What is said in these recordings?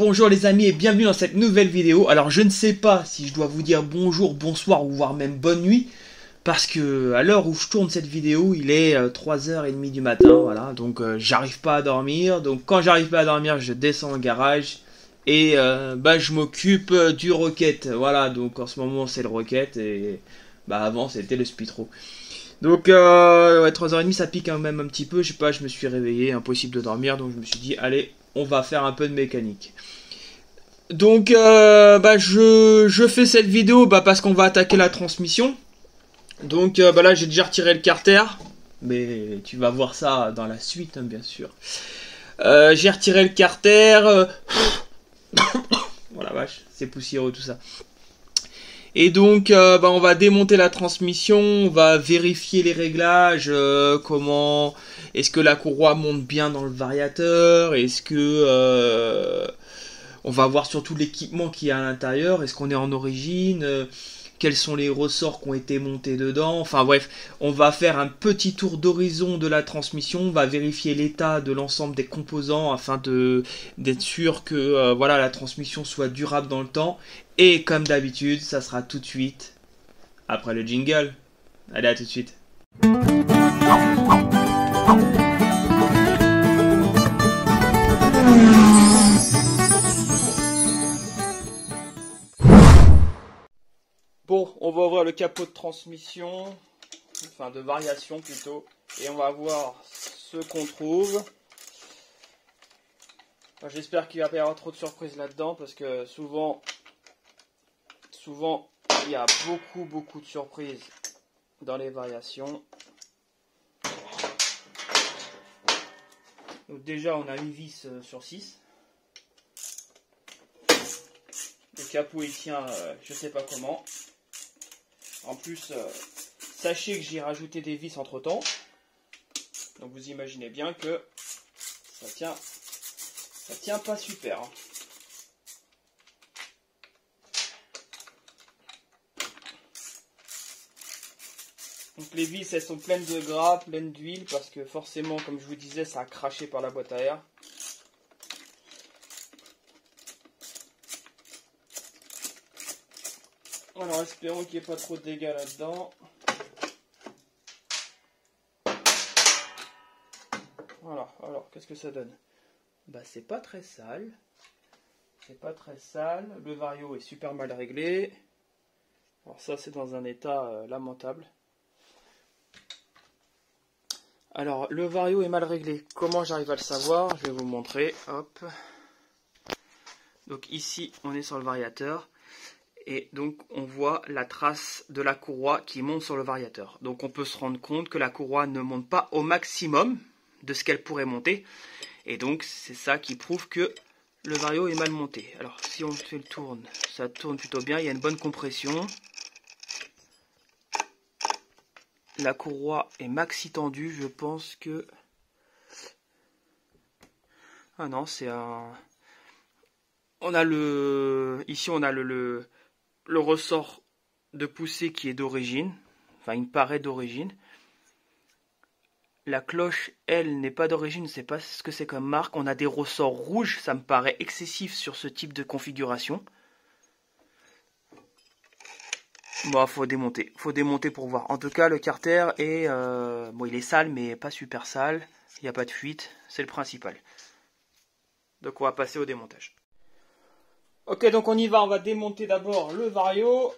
Bonjour les amis et bienvenue dans cette nouvelle vidéo. Alors je ne sais pas si je dois vous dire bonjour, bonsoir ou voire même bonne nuit, parce que à l'heure où je tourne cette vidéo il est 3h30 du matin, voilà, donc j'arrive pas à dormir. Donc quand j'arrive pas à dormir je descends au garage et je m'occupe du Rocket. Voilà, donc en ce moment c'est le Rocket et avant c'était le Spitro. Donc ouais, 3h30 ça pique quand même un petit peu, je sais pas, je me suis réveillé, impossible de dormir, donc je me suis dit allez, on va faire un peu de mécanique. Donc je fais cette vidéo parce qu'on va attaquer la transmission. Donc là j'ai déjà retiré le carter, mais tu vas voir ça dans la suite hein, bien sûr. J'ai retiré le carter. Oh la vache, c'est poussiéreux tout ça. Et donc on va démonter la transmission, on va vérifier les réglages, comment est-ce que la courroie monte bien dans le variateur, est-ce que on va voir surtout l'équipement qui est à l'intérieur, est-ce qu'on est en origine, quels sont les ressorts qui ont été montés dedans, enfin bref, on va faire un petit tour d'horizon de la transmission, on va vérifier l'état de l'ensemble des composants afin d'être sûr que voilà, la transmission soit durable dans le temps. Et comme d'habitude, ça sera tout de suite après le jingle. Allez, à tout de suite. Bon, on va ouvrir le capot de transmission, enfin de variation plutôt, et on va voir ce qu'on trouve. Enfin, j'espère qu'il va pas y avoir trop de surprises là-dedans, parce que souvent il y a beaucoup de surprises dans les variations. Donc déjà on a 8 vis sur 6. Le capot il tient je sais pas comment. En plus sachez que j'ai rajouté des vis entre temps. Donc vous imaginez bien que ça tient pas super. Hein. Donc les vis elles sont pleines de gras, pleines d'huile parce que forcément comme je vous disais ça a craché par la boîte à air. Alors espérons qu'il n'y ait pas trop de dégâts là-dedans. Voilà, alors qu'est-ce que ça donne? C'est pas très sale. C'est pas très sale. Le vario est super mal réglé. Alors ça c'est dans un état lamentable. Alors le vario est mal réglé. Comment j'arrive à le savoir? Je vais vous montrer. Hop. Donc ici on est sur le variateur. Et donc on voit la trace de la courroie qui monte sur le variateur. Donc on peut se rendre compte que la courroie ne monte pas au maximum de ce qu'elle pourrait monter. Et donc c'est ça qui prouve que le vario est mal monté. Alors si on fait le tourne, ça tourne plutôt bien, il y a une bonne compression. La courroie est maxi tendue, je pense que... Ah non, c'est un... On a le... Ici on a le ressort de poussée qui est d'origine. Enfin il me paraît d'origine. La cloche, elle, n'est pas d'origine, je ne sais pas ce que c'est comme marque. On a des ressorts rouges, ça me paraît excessif sur ce type de configuration. Bon, faut démonter pour voir. En tout cas, le carter est, bon, il est sale, mais pas super sale. Il n'y a pas de fuite, c'est le principal. Donc on va passer au démontage. Ok, donc on y va, on va démonter d'abord le vario.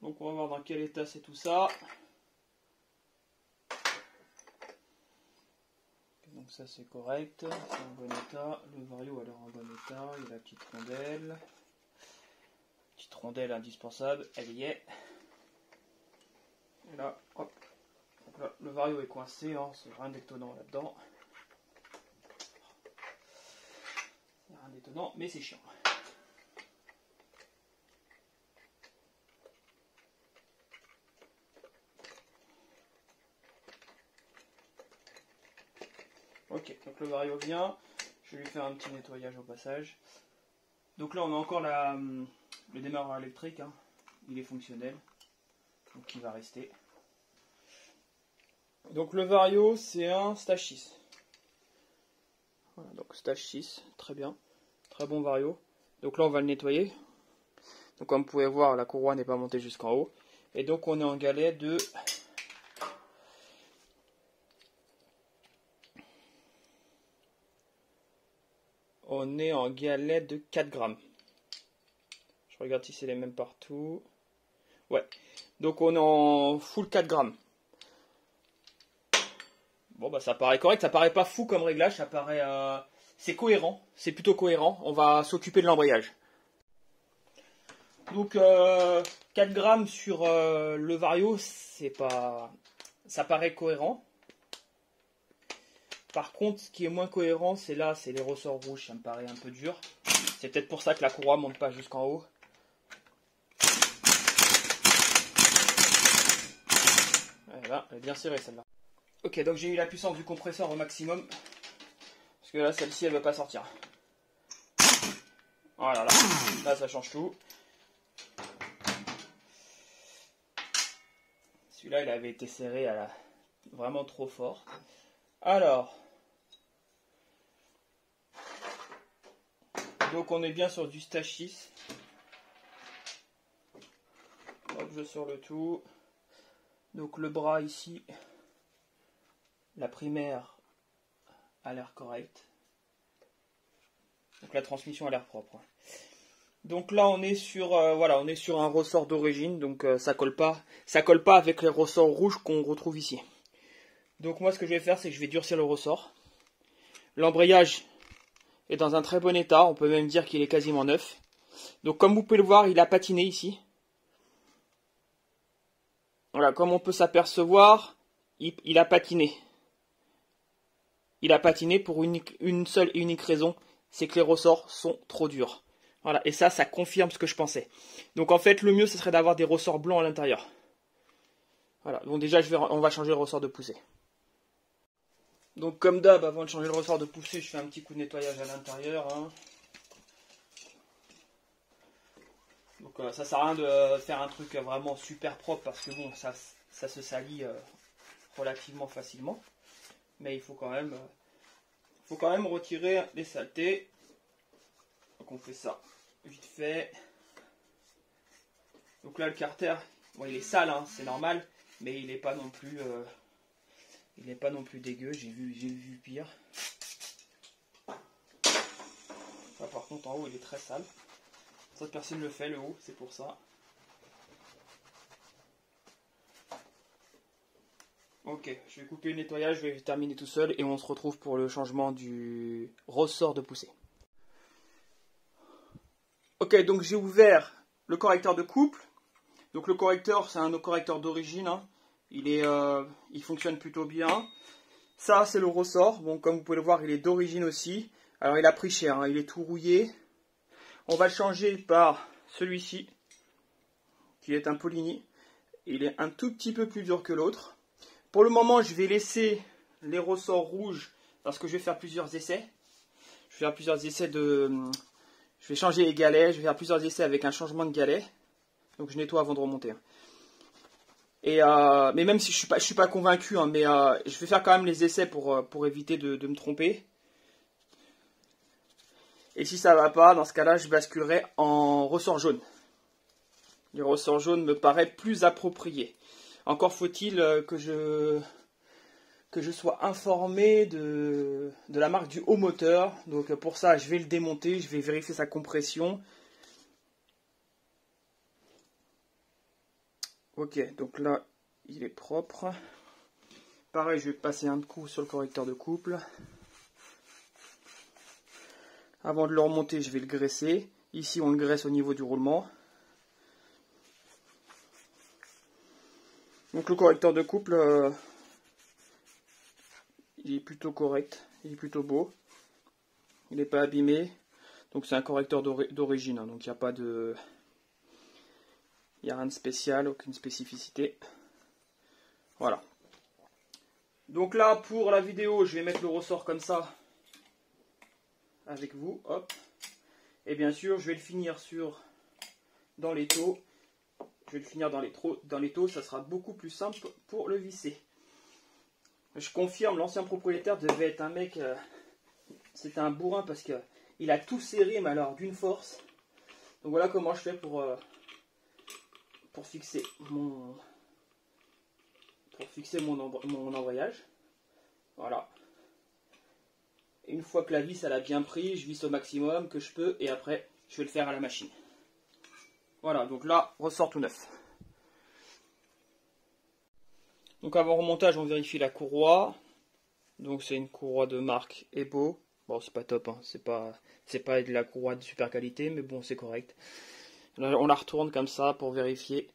Donc on va voir dans quel état c'est tout ça. Donc ça c'est correct, c'est en bon état. Le vario a l'air en bon état, il y a la petite rondelle. Petite rondelle indispensable, elle y est. Et là, hop. Donc là, le vario est coincé, hein, c'est rien d'étonnant là-dedans. Rien d'étonnant, mais c'est chiant. Ok, donc le vario vient. Je vais lui faire un petit nettoyage au passage. Donc là on a encore le démarreur électrique, hein. Il est fonctionnel. donc il va rester. Donc le Vario, c'est un stage 6. Voilà, donc stage 6, très bien. Très bon Vario. Donc là, on va le nettoyer. Donc comme vous pouvez voir, la courroie n'est pas montée jusqu'en haut. Et donc on est en galet de... On est en galet de 4 grammes. Je regarde si c'est les mêmes partout. Ouais. Donc on est en full 4 grammes. Bon bah ça paraît correct, ça paraît pas fou comme réglage, ça paraît... c'est cohérent, c'est plutôt cohérent. On va s'occuper de l'embrayage. Donc 4 grammes sur le Vario, c'est pas... ça paraît cohérent. Par contre, ce qui est moins cohérent, c'est là, c'est les ressorts rouges, ça me paraît un peu dur. C'est peut-être pour ça que la courroie monte pas jusqu'en haut. Voilà, elle est bien serrée celle-là. Ok, donc j'ai eu la puissance du compresseur au maximum. Parce que là, celle-ci, elle ne veut pas sortir. Voilà, là, ça change tout. Celui-là, il avait été serré à vraiment trop fort. Alors, donc on est bien sur du stage 6. Hop, je sors le tout. Donc le bras ici, la primaire a l'air correcte. Donc la transmission a l'air propre. Donc là on est sur voilà, on est sur un ressort d'origine, donc ça colle pas avec les ressorts rouges qu'on retrouve ici. Donc moi ce que je vais faire, c'est que je vais durcir le ressort. L'embrayage est dans un très bon état, on peut même dire qu'il est quasiment neuf. Donc comme vous pouvez le voir, il a patiné ici. Voilà, comme on peut s'apercevoir, il a patiné. Il a patiné pour une seule et unique raison, c'est que les ressorts sont trop durs. Voilà, et ça confirme ce que je pensais. Donc en fait, le mieux, ce serait d'avoir des ressorts blancs à l'intérieur. Voilà, donc déjà, on va changer le ressort de poussée. Donc comme d'hab, avant de changer le ressort de poussée, je fais un petit coup de nettoyage à l'intérieur. Hein. Donc ça sert à rien de faire un truc vraiment super propre, parce que bon, ça se salit relativement facilement. Mais il faut quand même retirer les saletés. Donc on fait ça vite fait. Donc là le carter, bon, il est sale, hein, c'est normal, mais il n'est pas non plus dégueu. J'ai vu pire. Ça par contre en haut il est très sale. Ça personne ne le fait, le haut, c'est pour ça. Ok, je vais couper le nettoyage, je vais terminer tout seul et on se retrouve pour le changement du ressort de poussée. Ok, donc j'ai ouvert le correcteur de couple. Donc le correcteur, c'est un correcteur d'origine. Hein. Il fonctionne plutôt bien. Ça, c'est le ressort. Bon, comme vous pouvez le voir, il est d'origine aussi. Alors il a pris cher, hein. Il est tout rouillé. On va le changer par celui-ci, qui est un Poligny. Il est un tout petit peu plus dur que l'autre. Pour le moment, je vais laisser les ressorts rouges parce que je vais faire plusieurs essais. Je vais changer les galets, je vais faire plusieurs essais avec un changement de galet. Donc je nettoie avant de remonter. Mais même si je suis pas convaincu, hein, mais je vais faire quand même les essais pour éviter de me tromper. Et si ça va pas, dans ce cas-là, je basculerai en ressort jaune. Le ressort jaune me paraît plus approprié. Encore faut-il que je sois informé de la marque du haut moteur. Donc pour ça, je vais le démonter, je vais vérifier sa compression. Ok, donc là, il est propre. Pareil, je vais passer un coup sur le correcteur de couple. Avant de le remonter, je vais le graisser. Ici, on le graisse au niveau du roulement. Donc le correcteur de couple, il est plutôt correct, il est plutôt beau. Il n'est pas abîmé. Donc c'est un correcteur d'origine, hein, donc il n'y a pas de... Il n'y a rien de spécial, aucune spécificité. Voilà. Donc là, pour la vidéo, je vais mettre le ressort comme ça, avec vous, hop. Et bien sûr, je vais le finir dans l'étau. je vais le finir dans les taux, ça sera beaucoup plus simple pour le visser. Je confirme, l'ancien propriétaire devait être un mec, c'était un bourrin parce que il a tout serré, mais alors d'une force. Donc voilà comment je fais pour fixer mon embrayage. Voilà. Et une fois que la vis elle a bien pris, je visse au maximum que je peux et après je vais le faire à la machine. Voilà, donc là, ressort tout neuf. Donc avant remontage, on vérifie la courroie. Donc c'est une courroie de marque Ebo. Bon, c'est pas top, hein. C'est pas de la courroie de super qualité, mais bon, c'est correct. Là, on la retourne comme ça pour vérifier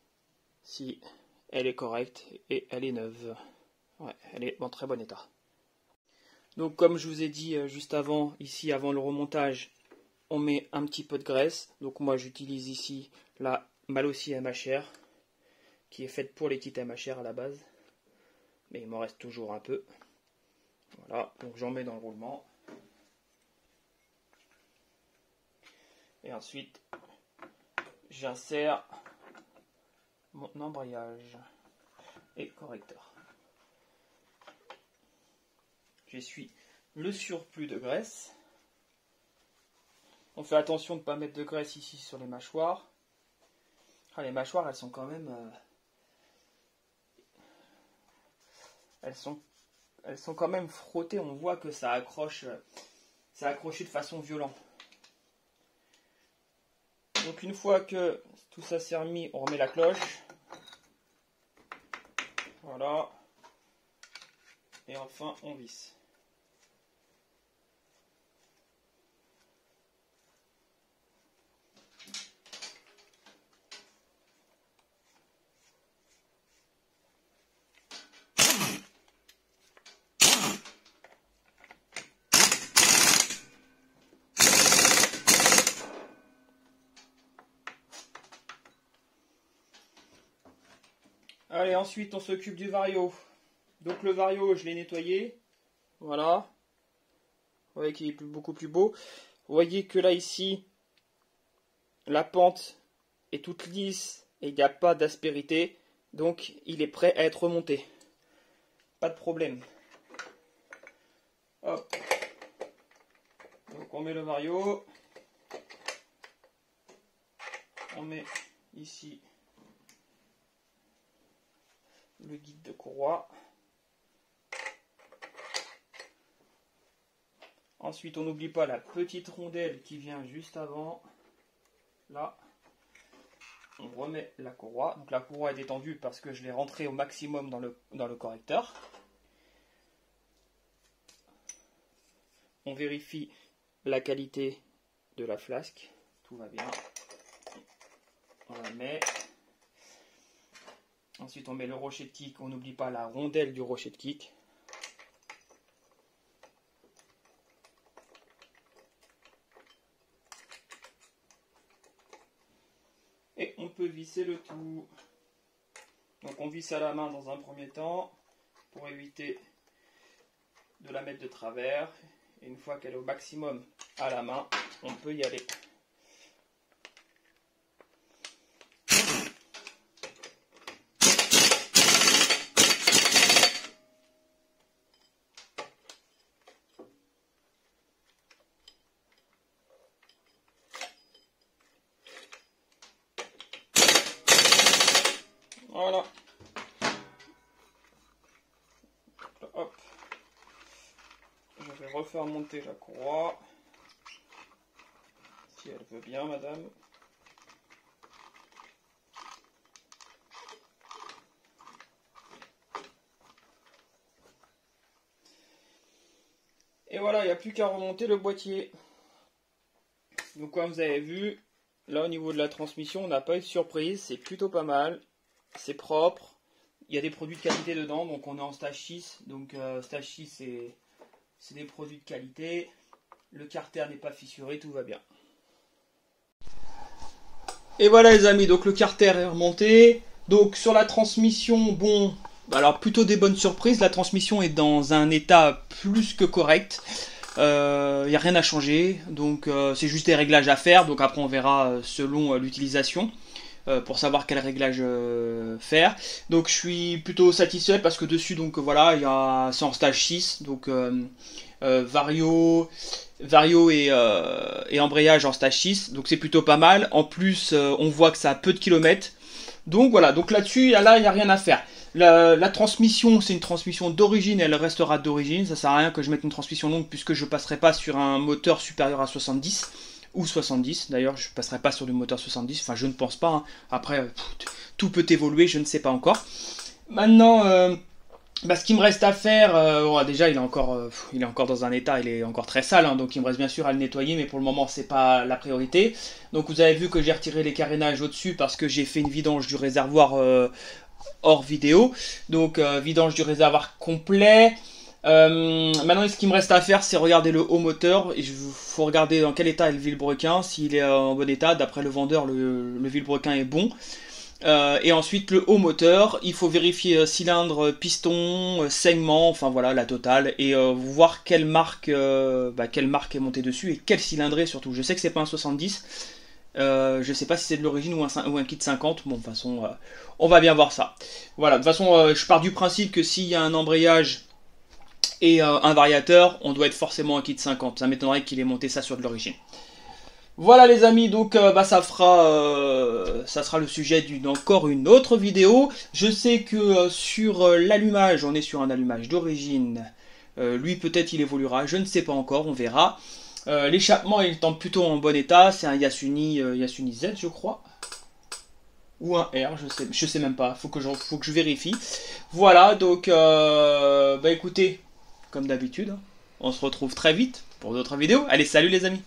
si elle est correcte et elle est neuve. Ouais, elle est en très bon état. Donc comme je vous ai dit juste avant, ici avant le remontage, on met un petit peu de graisse. Donc moi j'utilise ici la Malossi MHR, qui est faite pour les kits MHR à la base. Mais il m'en reste toujours un peu. Voilà, donc j'en mets dans le roulement. Et ensuite, j'insère mon embrayage et correcteur. J'essuie le surplus de graisse. On fait attention de ne pas mettre de graisse ici sur les mâchoires. Ah, les mâchoires, elles sont quand même... elles sont quand même frottées. On voit que ça accroche. Ça a accroché de façon violente. Donc une fois que tout ça s'est remis, on remet la cloche. Voilà. Et enfin, on visse. Allez, ensuite on s'occupe du vario. Donc le vario, je l'ai nettoyé. Voilà. Vous voyez qu'il est beaucoup plus beau. Vous voyez que là, ici, la pente est toute lisse et il n'y a pas d'aspérité. Donc il est prêt à être remonté. Pas de problème. Hop. Donc on met le vario. On met ici le guide de courroie. Ensuite, on n'oublie pas la petite rondelle qui vient juste avant. Là, on remet la courroie. Donc la courroie est détendue parce que je l'ai rentrée au maximum dans le correcteur. On vérifie la qualité de la flasque. Tout va bien. On la met. Ensuite, on met le rocher de kick. On n'oublie pas la rondelle du rocher de kick. Et on peut visser le tout. Donc on visse à la main dans un premier temps pour éviter de la mettre de travers. Et une fois qu'elle est au maximum à la main, on peut y aller. Voilà. Hop. Je vais refaire monter la courroie. Si elle veut bien, madame. Et voilà, il n'y a plus qu'à remonter le boîtier. Donc comme vous avez vu, là au niveau de la transmission, on n'a pas eu de surprise. C'est plutôt pas mal. C'est propre, il y a des produits de qualité dedans, donc on est en stage 6, donc stage 6 c'est des produits de qualité, le carter n'est pas fissuré, tout va bien. Et voilà les amis, donc le carter est remonté, donc sur la transmission, bon, alors plutôt des bonnes surprises, la transmission est dans un état plus que correct, il n'y a rien à changer, donc c'est juste des réglages à faire, donc après on verra selon l'utilisation. pour savoir quel réglage faire. Donc je suis plutôt satisfait parce que dessus, donc voilà, c'est en stage 6, donc Vario et embrayage en stage 6, donc c'est plutôt pas mal. En plus, on voit que ça a peu de kilomètres. Donc voilà, donc là-dessus, là, il n'y a rien à faire. La transmission, c'est une transmission d'origine, elle restera d'origine. Ça sert à rien que je mette une transmission longue puisque je ne passerai pas sur un moteur supérieur à 70 ou 70. D'ailleurs, je ne passerai pas sur du moteur 70. Enfin, je ne pense pas. Hein. Après, tout peut évoluer, je ne sais pas encore. Maintenant, ce qu'il me reste à faire, déjà il est encore dans un état, il est encore très sale, hein, donc il me reste bien sûr à le nettoyer, mais pour le moment c'est pas la priorité. Donc vous avez vu que j'ai retiré les carénages au-dessus parce que j'ai fait une vidange du réservoir hors vidéo, donc vidange du réservoir complet. Maintenant, ce qu'il me reste à faire, c'est regarder le haut moteur. Il faut regarder dans quel état est le vilebrequin. S'il est en bon état, d'après le vendeur, le vilebrequin est bon. Et ensuite, le haut moteur, il faut vérifier cylindre, piston, saignement, enfin voilà, la totale. Et voir quelle marque est montée dessus et quelle cylindrée surtout. Je sais que c'est pas un 70. Je sais pas si c'est de l'origine ou un kit 50. Bon, de toute façon, on va bien voir ça. Voilà, de toute façon, je pars du principe que s'il y a un embrayage et un variateur, on doit être forcément un kit 50. Ça m'étonnerait qu'il ait monté ça sur de l'origine. Voilà les amis, donc ça sera le sujet d'encore une autre vidéo. Je sais que sur l'allumage, on est sur un allumage d'origine. Lui peut-être il évoluera, je ne sais pas encore, on verra. L'échappement il est plutôt en bon état, c'est un Yasuni Z je crois. Ou un R, je sais même pas, faut que je vérifie. Voilà, donc écoutez, comme d'habitude, on se retrouve très vite pour d'autres vidéos. Allez, salut les amis!